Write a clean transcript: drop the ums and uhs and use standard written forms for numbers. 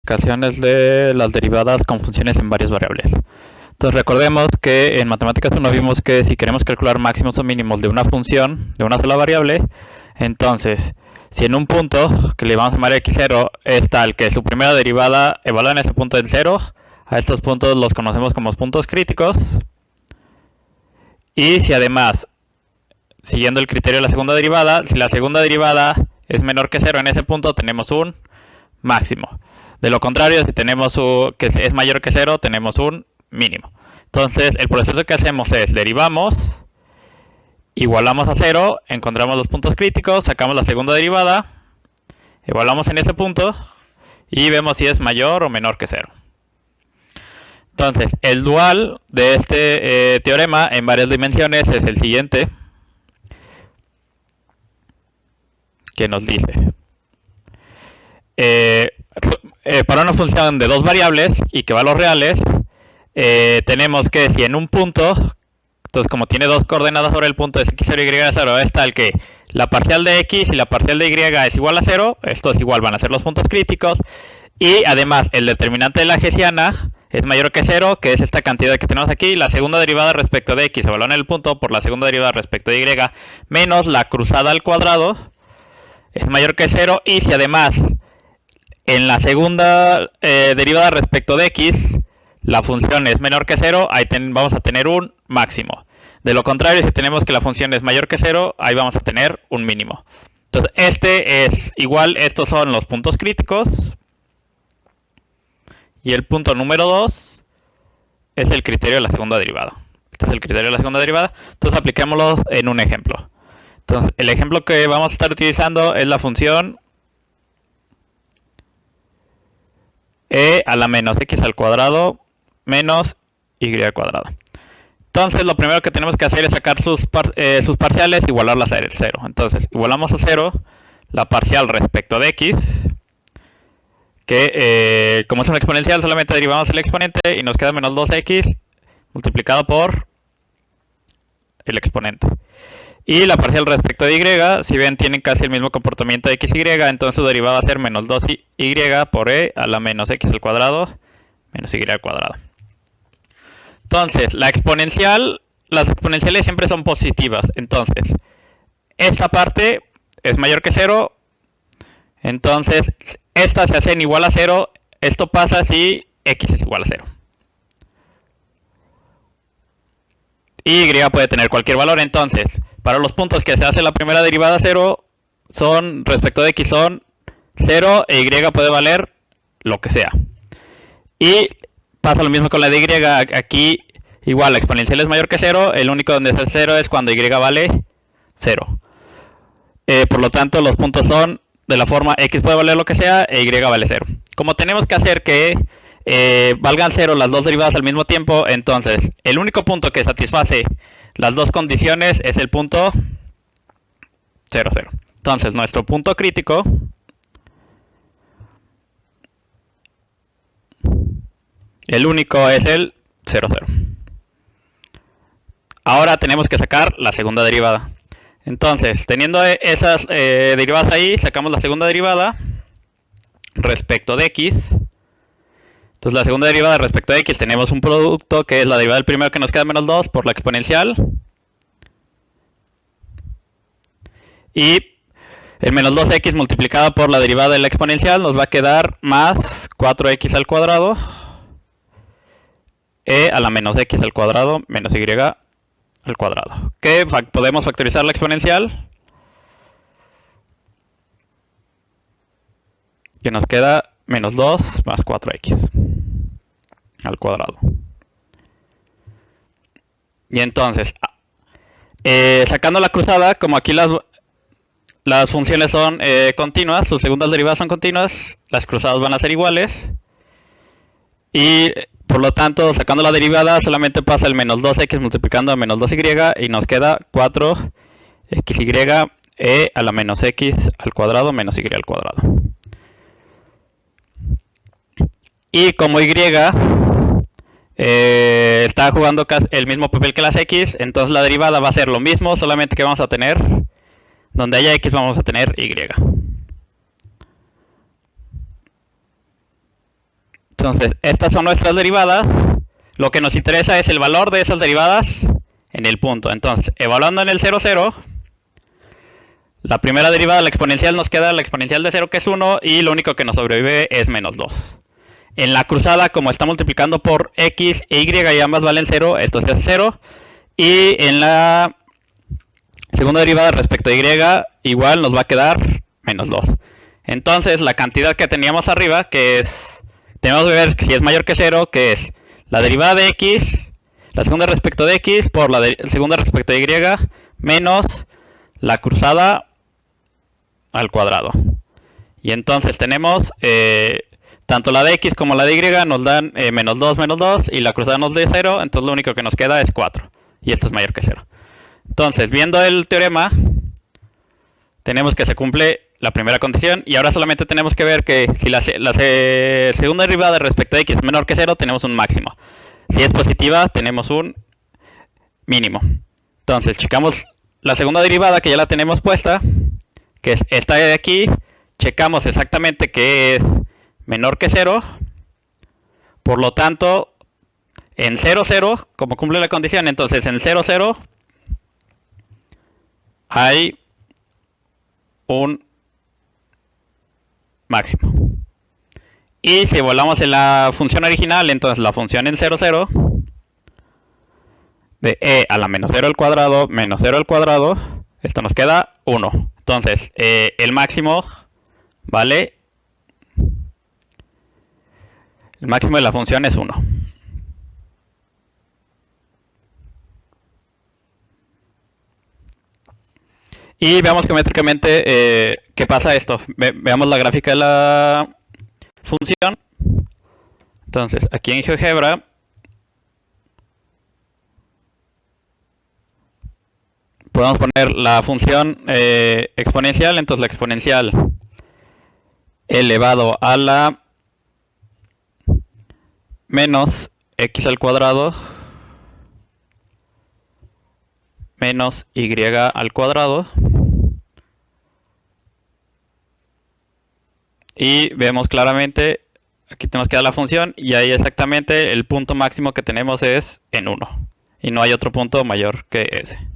explicaciones de las derivadas con funciones en varias variables. Entonces recordemos que en Matemáticas 1 vimos que si queremos calcular máximos o mínimos de una función, de una sola variable, entonces si en un punto, que le vamos a llamar x0, es tal que su primera derivada evalúa en ese punto en 0, a estos puntos los conocemos como puntos críticos, y si además, siguiendo el criterio de la segunda derivada, si la segunda derivada es menor que 0 en ese punto, tenemos un máximo. De lo contrario, si tenemos que es mayor que 0, tenemos un mínimo. Entonces, el proceso que hacemos es derivamos, igualamos a 0, encontramos los puntos críticos, sacamos la segunda derivada, evaluamos en ese punto y vemos si es mayor o menor que 0. Entonces, el dual de este teorema en varias dimensiones es el siguiente, que nos dice para una función de dos variables y que valores reales, tenemos que si en un punto, entonces como tiene dos coordenadas sobre el punto es x0 y y0, es tal que la parcial de x y la parcial de y es igual a 0, estos igual van a ser los puntos críticos, y además el determinante de la hessiana es mayor que 0, que es esta cantidad que tenemos aquí, la segunda derivada respecto de x evalúa en el punto por la segunda derivada respecto de y, menos la cruzada al cuadrado, es mayor que 0, y si además en la segunda derivada respecto de x la función es menor que 0, ahí vamos a tener un máximo. De lo contrario, si tenemos que la función es mayor que 0, ahí vamos a tener un mínimo. Entonces, este es igual, estos son los puntos críticos. Y el punto número 2 es el criterio de la segunda derivada. Este es el criterio de la segunda derivada. Entonces, apliquémoslo en un ejemplo. Entonces, el ejemplo que vamos a estar utilizando es la función e a la menos x al cuadrado menos y al cuadrado. Entonces lo primero que tenemos que hacer es sacar sus parciales, igualarlas a 0. Entonces igualamos a 0 la parcial respecto de x, que como es una exponencial solamente derivamos el exponente y nos queda menos 2x multiplicado por el exponente. Y la parcial respecto de y, si ven tienen casi el mismo comportamiento de x y, entonces su derivada va a ser menos 2y por e a la menos x al cuadrado menos y al cuadrado. Entonces, las exponenciales siempre son positivas. Entonces, esta parte es mayor que 0. Entonces, estas se hacen igual a 0. Esto pasa si x es igual a 0. Y y puede tener cualquier valor. Entonces, para los puntos que se hace la primera derivada 0, son respecto de x son 0 e y puede valer lo que sea. Y pasa lo mismo con la de y, aquí igual la exponencial es mayor que 0, el único donde es 0 es cuando y vale 0. Por lo tanto los puntos son de la forma x puede valer lo que sea e y vale 0. Como tenemos que hacer que valgan 0 las dos derivadas al mismo tiempo, entonces el único punto que satisface las dos condiciones es el punto 0, 0. Entonces nuestro punto crítico el único es el 0, 0. Ahora tenemos que sacar la segunda derivada. Entonces, teniendo esas derivadas ahí, sacamos la segunda derivada respecto de x. Entonces, la segunda derivada respecto de x tenemos un producto que es la derivada del primero que nos queda menos 2 por la exponencial. Y el menos 2x multiplicado por la derivada de la exponencial nos va a quedar más 4x al cuadrado e a la menos x al cuadrado menos y al cuadrado. Que podemos factorizar la exponencial, que nos queda menos 2 más 4x al cuadrado. Y entonces, sacando la cruzada, como aquí las funciones son continuas, sus segundas derivadas son continuas, las cruzadas van a ser iguales. Y por lo tanto, sacando la derivada, solamente pasa el menos 2x multiplicando a menos 2y y nos queda 4xy e a la menos x al cuadrado menos y al cuadrado. Y como y está jugando el mismo papel que las x, entonces la derivada va a ser lo mismo, solamente que vamos a tener, donde haya x vamos a tener y. Entonces, estas son nuestras derivadas. Lo que nos interesa es el valor de esas derivadas en el punto. Entonces, evaluando en el 0, 0, la primera derivada, la exponencial, nos queda la exponencial de 0, que es 1, y lo único que nos sobrevive es menos 2. En la cruzada, como está multiplicando por x e y y ambas valen 0, esto se hace 0. Y en la segunda derivada respecto a y, igual nos va a quedar menos 2. Entonces, la cantidad que teníamos arriba, que es, tenemos que ver si es mayor que 0, que es la derivada de x, la segunda respecto de x, por la segunda respecto de y, menos la cruzada al cuadrado. Y entonces tenemos tanto la de x como la de y nos dan menos 2, y la cruzada nos da 0, entonces lo único que nos queda es 4. Y esto es mayor que 0. Entonces, viendo el teorema, tenemos que se cumple la primera condición, y ahora solamente tenemos que ver que si la segunda derivada respecto a x es menor que 0, tenemos un máximo. Si es positiva, tenemos un mínimo. Entonces, checamos la segunda derivada, que ya la tenemos puesta, que es esta de aquí. Checamos exactamente que es menor que 0. Por lo tanto, en 0, 0, como cumple la condición, entonces en 0, 0 hay un máximo. Y si volvamos en la función original, entonces la función en 0, 0 de e a la menos 0 al cuadrado menos 0 al cuadrado, esto nos queda 1. Entonces, el máximo vale, el máximo de la función es 1. Y veamos geométricamente qué pasa esto. Veamos la gráfica de la función. Entonces, aquí en GeoGebra podemos poner la función exponencial. Entonces, la exponencial elevado a la menos x al cuadrado menos y al cuadrado. Y vemos claramente, aquí tenemos que dar la función, y ahí exactamente el punto máximo que tenemos es en 1. Y no hay otro punto mayor que ese.